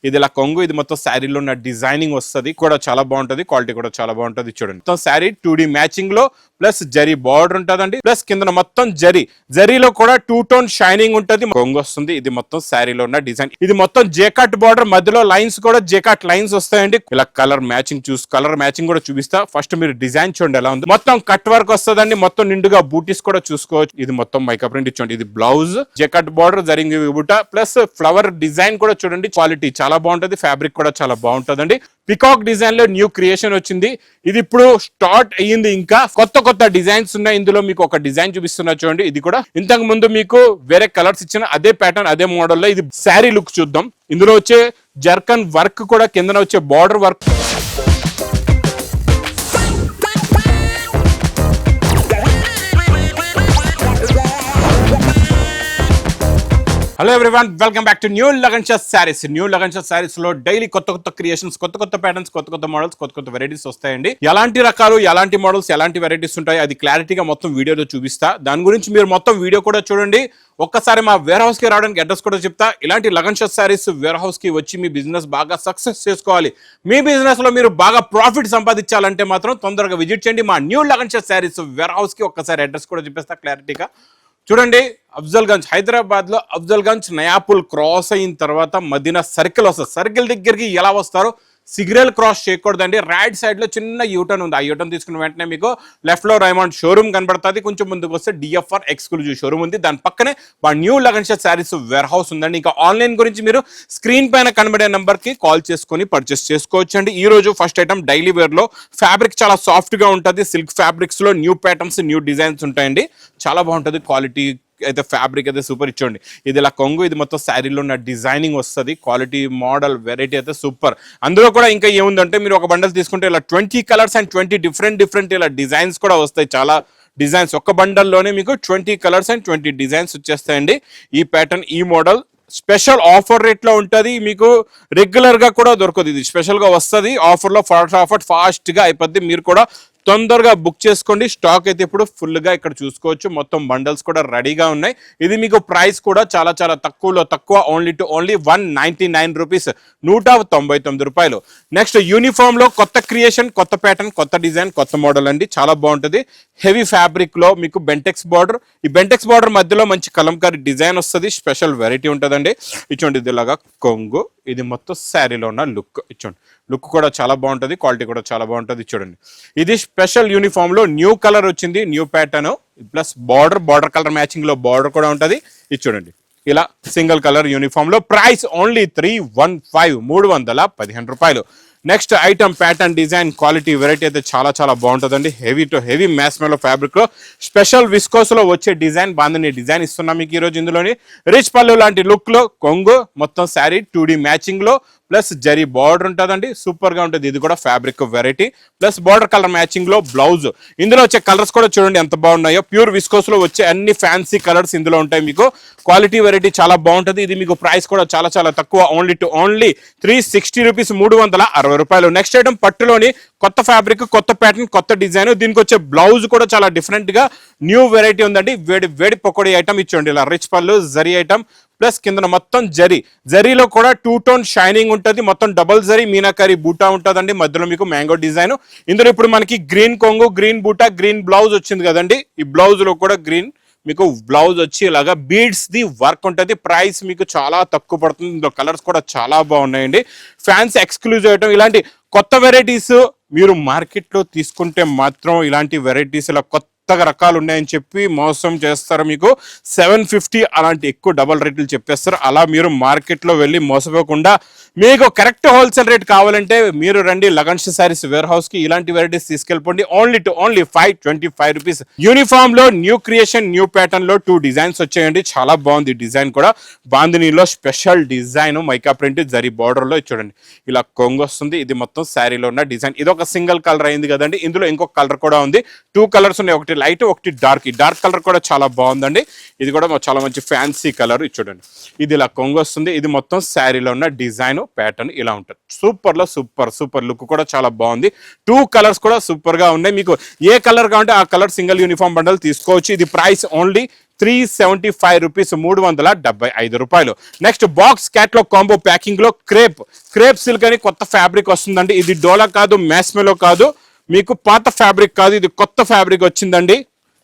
ఇది ఇలా కొంగు, ఇది మొత్తం శారీలో ఉన్న డిజైనింగ్ వస్తుంది కూడా చాలా బాగుంటది, క్వాలిటీ కూడా చాలా బాగుంటది. చూడండి మొత్తం శారీ 2D మ్యాచింగ్ లో ప్లస్ జరీ బార్డర్ ఉంటదండి, ప్లస్ కింద మొత్తం జరీలో కూడా 2 టోన్ షైనింగ్ ఉంటది. కొంగు వస్తుంది, ఇది మొత్తం శారీలో ఉన్న డిజైన్. ఇది మొత్తం జేకాట్ బార్డర్, మధ్యలో లైన్స్ కూడా జేకాట్ లైన్స్ వస్తాయండి. ఇలా కలర్ మ్యాచింగ్ కూడా చూపిస్తా. ఫస్ట్ మీరు డిజైన్ చూడండి ఎలా ఉంది. మొత్తం కట్ వర్క్ వస్తుందండి, మొత్తం నిండుగా బూటీస్ కూడా చూసుకోవచ్చు. ఇది మొత్తం మైకా ప్రింట్ ఇచ్చోండి. ఇది బ్లౌజ్, జేకాట్ బార్డర్, జరింగ్ బుట్ట ప్లస్ ఫ్లవర్ డిజైన్ కూడా చూడండి. క్వాలిటీ చాలా బాగుంటది, ఫ్యాబ్రిక్ కూడా చాలా బాగుంటదండి. పికాక్ డిజైన్ లో న్యూ క్రియేషన్ వచ్చింది. ఇది ఇప్పుడు స్టార్ట్ అయ్యింది. ఇంకా కొత్త డిజైన్స్ ఉన్నాయి. ఇందులో మీకు ఒక డిజైన్ చూపిస్తున్నా చూడండి. ఇది కూడా ఇంతకు ముందు మీకు వేరే కలర్స్ ఇచ్చిన అదే ప్యాటర్న్, అదే మోడల్లో ఇది శారీ లుక్ చూద్దాం. ఇందులో వచ్చే జర్కన్ వర్క్ కూడా, కింద వచ్చే border work. Hello everyone, welcome back to new Lagan Shah saris. New Lagan Shah saris లో డైలీ కొత్త క్రియేషన్స్, కొత్త ప్యాటర్న్స్, కొత్త మోడల్స్, కొత్త వెరైటీస్ వస్తాయండి. ఎలాంటి రకాలు, ఎలాంటి మోడల్స్, ఎలాంటి వెరైటీస్ ఉంటాయి అది క్లారిటీగా మొత్తం వీడియోలో చూపిస్తా. దాని గురించి మీరు మొత్తం వీడియో కూడా చూడండి. ఒక్కసారి మా వేర్ హౌస్ కి రావడానికి అడ్రస్ కూడా చెప్తా. ఇలాంటి లగన్ షా సారీస్ వేర్ హౌస్ కి వచ్చి మీ బిజినెస్ బాగా సక్సెస్ చేసుకోవాలి, మీ బిజినెస్ లో మీరు బాగా ప్రాఫిట్ సంపాదించాలంటే మాత్రం తొందరగా విజిట్ చేయండి మా new Lagan Shah saris warehouse కి. ఒక్కసారి అడ్రస్ కూడా చెప్పేస్తా క్లారిటీగా. చూడండి, అఫ్జల్గంజ్, హైదరాబాద్ లో అఫ్జల్గంజ్ నయాపుల్ క్రాస్ అయిన తర్వాత మదీనా సర్కిల్ వస్తుంది. సర్కిల్ దగ్గరికి ఎలా వస్తారో సిగ్నల్ క్రాస్ చేయకూడదండి. రైట్ సైడ్ లో చిన్న యూటర్న్ ఉంది. ఆ యూటర్న్ తీసుకున్న వెంటనే మీకు లెఫ్ట్ లో రైమండ్ షోరూమ్ కనబడుతుంది. కొంచెం ముందుకు వస్తే డిఎఫ్ఆర్ ఎక్స్క్లూజివ్ షోరూమ్ ఉంది. దాని పక్కనే మా new Lagan Shah saris warehouse ఉందండి. ఇంకా ఆన్లైన్ గురించి మీరు స్క్రీన్ పైన కనబడే నెంబర్ కి కాల్ చేసుకొని పర్చేస్ చేసుకోవచ్చు అండి. ఈ రోజు ఫస్ట్ ఐటమ్ డైలీ వేర్ లో ఫ్యాబ్రిక్ చాలా సాఫ్ట్ గా ఉంటుంది. సిల్క్ ఫ్యాబ్రిక్స్ లో న్యూ ప్యాటర్న్స్, న్యూ డిజైన్స్ ఉంటాయండి. చాలా బాగుంటుంది. క్వాలిటీ అయితే ఫ్యాబ్రిక్ అయితే సూపర్ ఇచ్చోండి. ఇది ఇలా కొంగు, ఇది మొత్తం శారీలో ఉన్న డిజైనింగ్ వస్తుంది. క్వాలిటీ, మోడల్, వెరైటీ అయితే సూపర్. అందులో కూడా ఇంకా ఏముందంటే మీరు ఒక బండల్ తీసుకుంటే ఇలా 20 కలర్స్ అండ్ 20 డిఫరెంట్ ఇలా డిజైన్స్ కూడా వస్తాయి. చాలా డిజైన్స్ ఒక్క బండల్లోనే మీకు 20 కలర్స్ అండ్ 20 డిజైన్స్ వచ్చేస్తాయండి. ఈ ప్యాటర్న్, ఈ మోడల్ స్పెషల్ ఆఫర్ రేట్ లో ఉంటుంది. మీకు రెగ్యులర్ గా కూడా దొరకదు. ఇది స్పెషల్ గా వస్తుంది ఆఫర్ లో. ఫాస్ట్ గా అయిపోద్ది. మీరు కూడా తొందరగా బుక్ చేసుకోండి. స్టాక్ అయితే ఇప్పుడు ఫుల్ గా ఇక్కడ చూసుకోవచ్చు. మొత్తం బండల్స్ కూడా రెడీగా ఉన్నాయి. ఇది మీకు ప్రైస్ కూడా చాలా తక్కువలో తక్కువ, ఓన్లీ 199 రూపీస్, 199 రూపాయలు. నెక్స్ట్ యూనిఫామ్ లో కొత్త క్రియేషన్, కొత్త ప్యాటర్న్, కొత్త డిజైన్, కొత్త మోడల్ అండి. చాలా బాగుంటుంది. హెవీ ఫ్యాబ్రిక్ లో మీకు బెంటెక్స్ బార్డర్, ఈ బెంటెక్స్ బార్డర్ మధ్యలో మంచి కలంకారీ డిజైన్ వస్తుంది. స్పెషల్ వెరైటీ ఉంటుందండి. ఇచ్చోండి, ఇది ఇలాగా కొంగు, ఇది మొత్తం శారీలో ఉన్న లుక్. ఇచ్చోండి, లుక్ కూడా చాలా బాగుంటుంది, క్వాలిటీ కూడా చాలా బాగుంటుంది. చూడండి, ఇది స్పెషల్ యూనిఫామ్ లో న్యూ కలర్ వచ్చింది, new pattern plus border colour matching లో బార్డర్ కూడా ఉంటుంది. ఇది చూడండి, ఇలా సింగిల్ కలర్ యూనిఫామ్ లో. ప్రైస్ ఓన్లీ 315 రూపాయలు. Next item pattern, design, quality, variety అయితే చాలా బాగుంటుందండి. హెవీ మ్యాస్మెలో ఫ్యాబ్రిక్ లో స్పెషల్ విస్కోస్ లో వచ్చే డిజైన్, బాందని డిజైన్ ఇస్తున్నాం మీకు ఈ రోజు. ఇందులోని రిచ్ పళ్ళు లాంటి లుక్ లో కొంగు, మొత్తం శారీ 2D మ్యాచింగ్ లో ప్లస్ జరీ బార్డర్ ఉంటుందండి. సూపర్ గా ఉంటుంది. ఇది కూడా fabric variety plus border colour matching లో బ్లౌజ్. ఇందులో వచ్చే కలర్స్ కూడా చూడండి ఎంత బాగున్నాయో. ప్యూర్ విస్కోస్ లో వచ్చే అన్ని ఫ్యాన్సీ కలర్స్ ఇందులో ఉంటాయి. మీకు క్వాలిటీ, వెరైటీ చాలా బాగుంటుంది. ఇది మీకు ప్రైస్ కూడా చాలా తక్కువ, ఓన్లీ 360 రూపీస్, 360 రూపాయలు. నెక్స్ట్ ఐటమ్ పట్టులోని కొత్త ఫ్యాబ్రిక్, కొత్త ప్యాటర్న్, కొత్త డిజైన్. దీనికి వచ్చే బ్లౌజ్ కూడా చాలా డిఫరెంట్ గా న్యూ వెరైటీ ఉందండి. వేడి పకోడీ ఐటమ్ ఇచ్చోండి. ఇలా రిచ్ పళ్ళు, జరీ ఐటమ్ ప్లస్ కింద మొత్తం జరీలో కూడా 2 టోన్ షైనింగ్ ఉంటుంది. మొత్తం డబల్ జరీ మీనాకారి బూటా ఉంటుందండి. మధ్యలో మీకు మ్యాంగో డిజైన్. ఇందులో ఇప్పుడు మనకి గ్రీన్ కొంగు, గ్రీన్ బూటా, గ్రీన్ బ్లౌజ్ వచ్చింది కదండి. ఈ బ్లౌజ్ లో కూడా గ్రీన్ మీకు బ్లౌజ్ వచ్చి ఇలాగా బీడ్స్ ది వర్క్ ఉంటుంది. ప్రైస్ మీకు చాలా తక్కువ పడుతుంది. ఇందులో కలర్స్ కూడా చాలా బాగున్నాయండి. Fans exclusive item. ఇలాంటి కొత్త వెరైటీస్ మీరు మార్కెట్ లో తీసుకుంటే మాత్రం ఇలాంటి వెరైటీస్ ఇలా కొత్తగా రకాలు ఉన్నాయని చెప్పి మోసం చేస్తారు. మీకు 750 అలాంటి ఎక్కువ డబల్ రేట్లు చెప్పేస్తారు. అలా మీరు మార్కెట్ లో వెళ్ళి మోసపోకుండా మీకు కరెక్ట్ హోల్సేల్ రేట్ కావాలంటే మీరు రండి లగన్ షా సారీస్ వేర్ హౌస్ కి. ఇలాంటి వెరైటీస్ తీసుకెళ్ళిపోండి. Only 525 rupees. యూనిఫామ్ లో న్యూ క్రియేషన్, న్యూ ప్యాటర్న్ లో 2 డిజైన్స్ వచ్చాయండి. చాలా బాగుంది డిజైన్ కూడా. బాందినీలో special design, mica print, zari border లో చూడండి, ఇలా కొంగు వస్తుంది. ఇది మొత్తం శారీలో ఉన్న డిజైన్. ఇది ఒక సింగిల్ కలర్ అయింది కదండి. ఇందులో ఇంకొక కలర్ కూడా ఉంది. 2 కలర్స్ ఉన్నాయి, ఒకటి లైట్, ఒకటి డార్క్. ఈ డార్క్ కలర్ కూడా చాలా బాగుందండి. ఇది కూడా చాలా మంచి ఫ్యాన్సీ కలర్. చూడండి, ఇది ఇలా కొంగు వస్తుంది. ఇది మొత్తం శారీలో ఉన్న డిజైన్, ప్యాటర్న్ ఇలా ఉంటుంది. సూపర్ లుక్ కూడా చాలా బాగుంది. 2 కలర్స్ కూడా సూపర్ గా ఉన్నాయి. మీకు ఏ కలర్ కావాలంటే ఆ కలర్ సింగిల్ యూనిఫామ్ బండల్ తీసుకోవచ్చు. ఇది ప్రైస్ ఓన్లీ 375 రూపీస్, 375 రూపాయలు. Next box catalogue combo packing లో క్రేప్ సిల్క్ అని కొత్త ఫ్యాబ్రిక్ వస్తుందండి. ఇది డోలా కాదు, మ్యాస్మెలో కాదు, మీకు పాత ఫ్యాబ్రిక్ కాదు, ఇది కొత్త ఫ్యాబ్రిక్ వచ్చిందండి.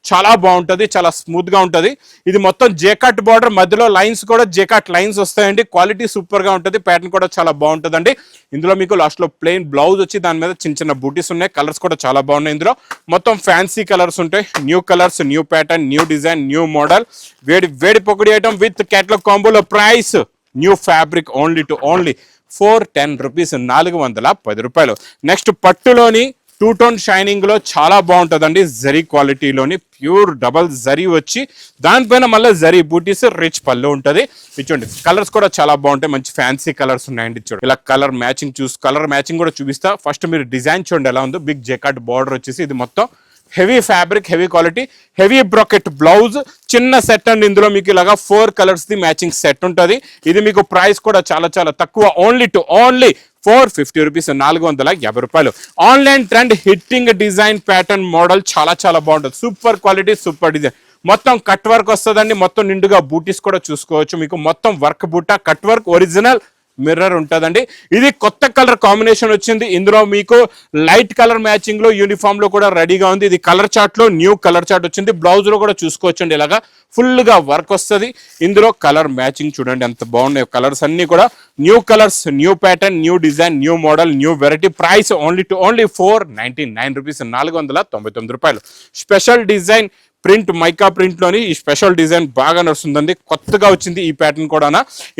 చాలా బాగుంటుంది, చాలా స్మూత్ గా ఉంటుంది. ఇది మొత్తం జేకాట్ బార్డర్, మధ్యలో లైన్స్ కూడా జేకాట్ లైన్స్ వస్తాయండి. క్వాలిటీ సూపర్ గా ఉంటుంది, ప్యాటర్న్ కూడా చాలా బాగుంటుందండి. ఇందులో మీకు లాస్ట్ లో ప్లెయిన్ బ్లౌజ్ వచ్చి దాని మీద చిన్న చిన్న బూటీస్ ఉన్నాయి. కలర్స్ కూడా చాలా బాగున్నాయి. ఇందులో మొత్తం ఫ్యాన్సీ కలర్స్ ఉంటాయి. New colours, new pattern, new design, new model, వేడి పొగడి ఐటమ్ విత్ క్యాటలాగ్ కాంబోలో. Price new fabric only 410 rupees, 410 రూపాయలు. నెక్స్ట్ పట్టులోని 2 టోన్ షైనింగ్ లో చాలా బాగుంటుందండి. జరీ క్వాలిటీలోని ప్యూర్ డబల్ జరీ వచ్చి దానిపైన మళ్ళీ జరీ బూటీస్, రిచ్ పళ్ళు ఉంటుంది. చూడండి కలర్స్ కూడా చాలా బాగుంటాయి, మంచి ఫ్యాన్సీ కలర్స్ ఉన్నాయండి. చూడండి ఇలా కలర్ మ్యాచింగ్ కూడా చూపిస్తా. ఫస్ట్ మీరు డిజైన్ చూడండి ఎలా ఉందో. బిగ్ జెకాట్ బార్డర్ వచ్చేసి ఇది మొత్తం heavy fabric, heavy quality, heavy bracket blouse, చిన్న సెట్ అండి. ఇందులో మీకు ఇలాగా 4 కలర్స్ ది మ్యాచింగ్ సెట్ ఉంటుంది. ఇది మీకు ప్రైస్ కూడా చాలా చాలా తక్కువ, ఓన్లీ 450 రూపీస్, 450 రూపాయలు. Online trend hitting design pattern model చాలా చాలా బాగుంటుంది. Super quality, super design. మొత్తం కట్ వర్క్ వస్తుందండి. మొత్తం నిండుగా బూటీస్ కూడా చూసుకోవచ్చు. మీకు మొత్తం వర్క్ బూటా, కట్ వర్క్, ఒరిజినల్ మిర్రర్ ఉంటుందండి. ఇది కొత్త కలర్ కాంబినేషన్ వచ్చింది. ఇందులో మీకు లైట్ కలర్ మ్యాచింగ్ లో యూనిఫామ్ లో కూడా రెడీగా ఉంది. ఇది కలర్ చార్ట్ లో న్యూ కలర్ చార్ట్ వచ్చింది. బ్లౌజ్ లో కూడా చూసుకోవచ్చండి, ఇలాగా ఫుల్ గా వర్క్ వస్తుంది. ఇందులో కలర్ మ్యాచింగ్ చూడండి ఎంత బాగున్నాయి. కలర్స్ అన్ని కూడా new colours, new pattern, new design, new model, new variety. Price only 499 rupees, 499 రూపాయలు. Special design print, mica print లోని ఈ స్పెషల్ డిజైన్ బాగా నడుస్తుందండి. కొత్తగా వచ్చింది ఈ ప్యాటర్న్ కూడా.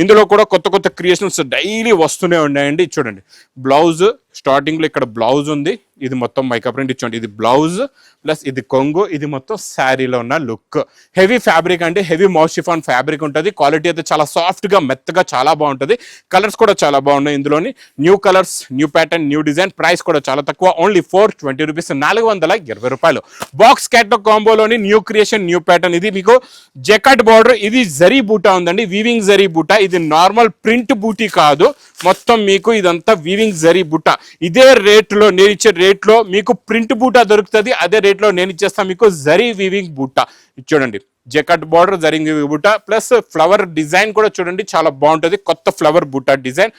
ఇందులో కూడా కొత్త క్రియేషన్స్ డైలీ వస్తూనే ఉన్నాయండి. చూడండి బ్లౌజ్ స్టార్టింగ్ లో ఇక్కడ బ్లౌజ్ ఉంది. ఇది మొత్తం మైకా ప్రింట్ ఇచ్చండి. ఇది బ్లౌజ్ ప్లస్ ఇది కొంగు. ఇది మొత్తం శారీలో ఉన్న లుక్. హెవీ ఫ్యాబ్రిక్ అండి, హెవీ మౌషిఫాన్ ఫ్యాబ్రిక్ ఉంటుంది. క్వాలిటీ అయితే చాలా సాఫ్ట్ గా, మెత్తగా చాలా బాగుంటుంది. కలర్స్ కూడా చాలా బాగున్నాయి. ఇందులోని new colours, new pattern, new design. Price కూడా చాలా తక్కువ, ఓన్లీ 420 రూపీస్, 420 రూపాయలు. బాక్స్ క్యాట్లాగ్ కాంబోలోని న్యూ క్రియేషన్, న్యూ ప్యాటర్న్. ఇది మీకు జెకాట్ బార్డర్, ఇది జరీ బూటా ఉందండి, వీవింగ్ జరీ బూటా. ఇది నార్మల్ ప్రింట్ బూటీ కాదు, మొత్తం మీకు ఇదంతా వీవింగ్ జరీ బూటా. ఇదే రేట్లో నేను ఇచ్చే రేట్లో మీకు ప్రింట్ బూటా దొరుకుతుంది. అదే రేట్లో నేను ఇచ్చేస్తాను మీకు జరీ వీవింగ్ బూటా. చూడండి జెకాట్ బార్డర్, జరీ వీవింగ్ బూటా ప్లస్ ఫ్లవర్ డిజైన్ కూడా చూడండి చాలా బాగుంటుంది. కొత్త ఫ్లవర్ బూటా డిజైన్.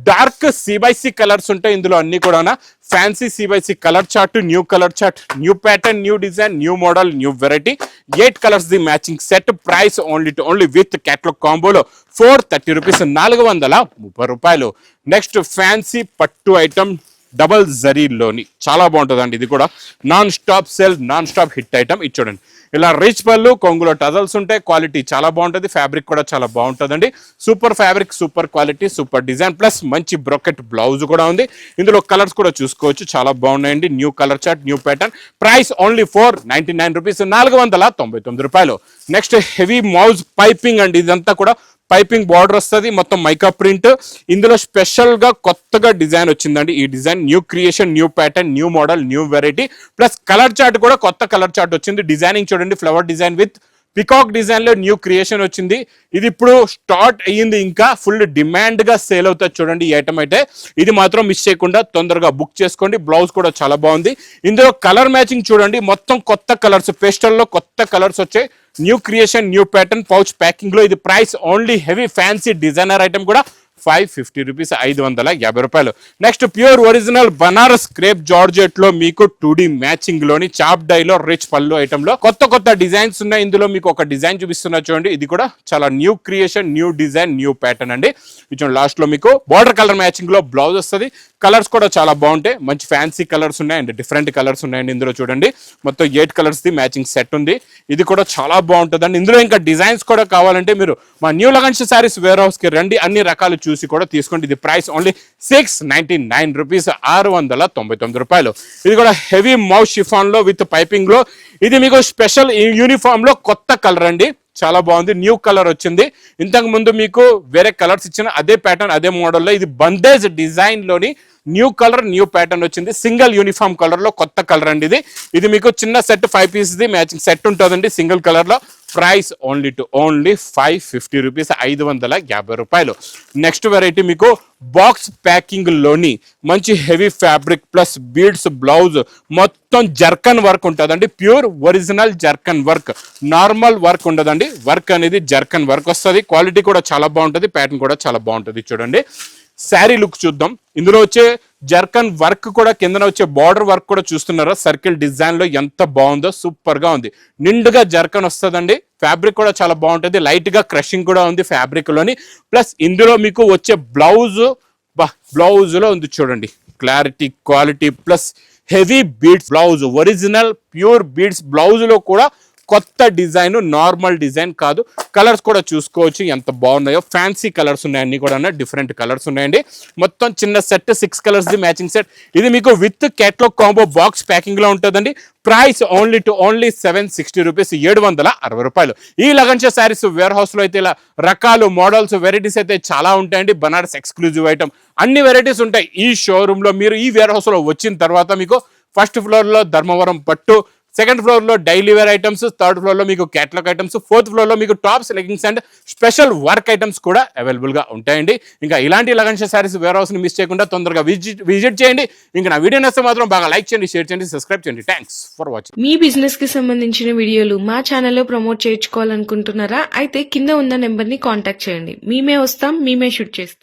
డార్క్ CBC కలర్స్ ఉంటాయి ఇందులో అన్ని కూడా. Fancy CBC colour chart, new colour chart, new pattern, new design, new model, new variety. 8 colours the matching set. Price only with catalogue కాంబోలో 430 రూపీస్, 430 రూపాయలు. నెక్స్ట్ ఫ్యాన్సీ పట్టు item double జరీలోని చాలా బాగుంటుందండి. ఇది కూడా non stop sale, non stop hit item. ఇది చూడండి ఇలా రిచ్ పళ్ళు, కొంగులో టజల్స్ ఉంటాయి. క్వాలిటీ చాలా బాగుంటుంది. ఫ్యాబ్రిక్ కూడా చాలా బాగుంటుందండి. Super fabric, super quality, super design plus మంచి బ్రోకెట్ బ్లౌజ్ కూడా ఉంది. ఇందులో కలర్స్ కూడా చూసుకోవచ్చు, చాలా బాగున్నాయండి. New colour chart, new pattern. Price only 499 rupees, 499 రూపాయలు. నెక్స్ట్ హెవీ మౌజ్ పైపింగ్ అండి. ఇదంతా కూడా పైపింగ్ బార్డర్ వస్తుంది, మొత్తం మైకా ప్రింట్. ఇందులో స్పెషల్ గా కొత్తగా డిజైన్ వచ్చిందండి. ఈ design new creation, new pattern, new model, new variety plus colour chart కూడా కొత్త కలర్ చార్ట్ వచ్చింది. డిజైనింగ్ చూడండి, flower design with peacock design లో న్యూ క్రియేషన్ వచ్చింది. ఇది ఇప్పుడు స్టార్ట్ అయ్యింది, ఇంకా ఫుల్ డిమాండ్ గా సేల్ అవుతుంది. చూడండి ఈ ఐటమ్ అయితే. ఇది మాత్రం మిస్ చేయకుండా తొందరగా బుక్ చేసుకోండి. బ్లౌజ్ కూడా చాలా బాగుంది. ఇందులో కలర్ మ్యాచింగ్ చూడండి, మొత్తం కొత్త కలర్స్, పేస్టల్ లో కొత్త కలర్స్ వచ్చాయి. New creation, new pattern, pouch packing లో. ఇది price only heavy fancy designer item కూడా 550 రూపీస్, 550 రూపాయలు. Next pure original Banaras crepe georgette లో మీకు 2D మ్యాచింగ్ లోని చాప్ డై లో రిచ్ పళ్ళు ఐటమ్ లో కొత్త డిజైన్స్ ఉన్నాయి. ఇందులో మీకు ఒక డిజైన్ చూపిస్తున్నా చూడండి. ఇది కూడా చాలా new creation, new design, new pattern అండి. చూడండి లాస్ట్ లో మీకు బార్డర్ కలర్ మ్యాచింగ్ లో బ్లౌజ్ వస్తుంది. కలర్స్ కూడా చాలా బాగుంటాయి, మంచి ఫ్యాన్సీ కలర్స్ ఉన్నాయి అండ్ డిఫరెంట్ కలర్స్ ఉన్నాయండి. ఇందులో చూడండి మొత్తం 8 కలర్స్ ది మ్యాచింగ్ సెట్ ఉంది. ఇది కూడా చాలా బాగుంటుందండి. ఇందులో ఇంకా డిజైన్స్ కూడా కావాలంటే మీరు మా న్యూ లగన్స్ శారీస్ వేర్ హౌస్ కి రండి, అన్ని రకాలు చూసి కూడా తీసుకోండి. ఇది ప్రైస్ ఓన్లీ 699 రూపీస్, 699 రూపాయలు. ఇది కూడా హెవీ మౌత్ షిఫాన్ లో విత్ పైపింగ్ లో. ఇది మీకు స్పెషల్ యూనిఫామ్ లో కొత్త కలర్ అండి, చాలా బాగుంది. న్యూ కలర్ వచ్చింది. ఇంతకు ముందు మీకు వేరే కలర్స్ ఇచ్చిన అదే ప్యాటర్న్, అదే మోడల్లో. ఇది బందేజ్ డిజైన్ లోని న్యూ కలర్, న్యూ ప్యాటర్న్ వచ్చింది. సింగిల్ యూనిఫామ్ కలర్ లో కొత్త కలర్ అండి. ఇది మీకు చిన్న set 5 piece the matching set ఉంటుందండి. సింగిల్ కలర్ లో price only to only 550 rupees, 550 రూపాయలు. నెక్స్ట్ వెరైటీ మీకు బాక్స్ ప్యాకింగ్ లోని మంచి heavy fabric plus beads blouse, మొత్తం జర్కన్ వర్క్ ఉంటుందండి. Pure original zircon work, normal work ఉండదండి. వర్క్ అనేది జర్కన్ వర్క్ వస్తుంది. క్వాలిటీ కూడా చాలా బాగుంటుంది, ప్యాటర్న్ కూడా చాలా బాగుంటుంది. చూడండి శారీ లుక్ చూద్దాం. ఇందులో వచ్చే జర్కన్ వర్క్ కూడా, కిందన వచ్చే బార్డర్ వర్క్ కూడా చూస్తున్నారా, సర్కిల్ డిజైన్ లో ఎంత బాగుందో, సూపర్ గా ఉంది. నిండుగా జర్కన్ వస్తుందండి. ఫ్యాబ్రిక్ కూడా చాలా బాగుంటుంది, లైట్ గా క్రషింగ్ కూడా ఉంది ఫ్యాబ్రిక్ లోని. ప్లస్ ఇందులో మీకు వచ్చే బ్లౌజ్ బ్లౌజ్ లో ఉంది చూడండి, clarity quality plus heavy beads blouse, original pure beads blouse లో కూడా కొత్త డిజైన్, నార్మల్ డిజైన్ కాదు. కలర్స్ కూడా చూసుకోవచ్చు ఎంత బాగున్నాయో. ఫ్యాన్సీ కలర్స్ ఉన్నాయి, అన్ని కూడా డిఫరెంట్ కలర్స్ ఉన్నాయండి. మొత్తం చిన్న set 6 colours the matching set. ఇది మీకు with catalogue combo box packing లో ఉంటుందండి. Price only to only 760 rupees, 760 రూపాయలు. ఈ లగన్షా శారీస్ వేర్ హౌస్ లో అయితే ఇలా రకాలు, మోడల్స్, వెరైటీస్ అయితే చాలా ఉంటాయండి. బనారస్ ఎక్స్క్లూజివ్ ఐటమ్ అన్ని వెరైటీస్ ఉంటాయి ఈ షోరూమ్ లో. మీరు ఈ వేర్ హౌస్ లో వచ్చిన తర్వాత మీకు ఫస్ట్ ఫ్లోర్ లో ధర్మవరం పట్టు, సెకండ్ ఫ్లోర్ లో daily wear items, third floor లో మీకు కేటలాగ్ ఐటమ్స్, ఫోర్త్ ఫ్లోర్ లో మీకు tops, leggings and special work items కూడా అవైలబుల్ గా ఉంటాయండి. ఇంకా ఇలాంటి లగన్షా శారీస్ వేర్ హౌస్ ని మిస్ చేయకుండా తొందరగా విజిట్ చేయండి. ఇంకా నా వీడియో నచ్చితే మాత్రం బాగా లైక్ చేయండి, షేర్ చేయండి, సబ్స్క్రైబ్ చేయండి. Thanks for watching. Me business కి సంబంధించిన వీడియోలు మా ఛానల్లో ప్రమోట్ చేయించుకోవాలనుకుంటున్నారా? అయితే కింద ఉన్న నెంబర్ ని కాంటాక్ట్ చేయండి. మేమే వస్తాం, మేమే షూట్ చేస్తాం.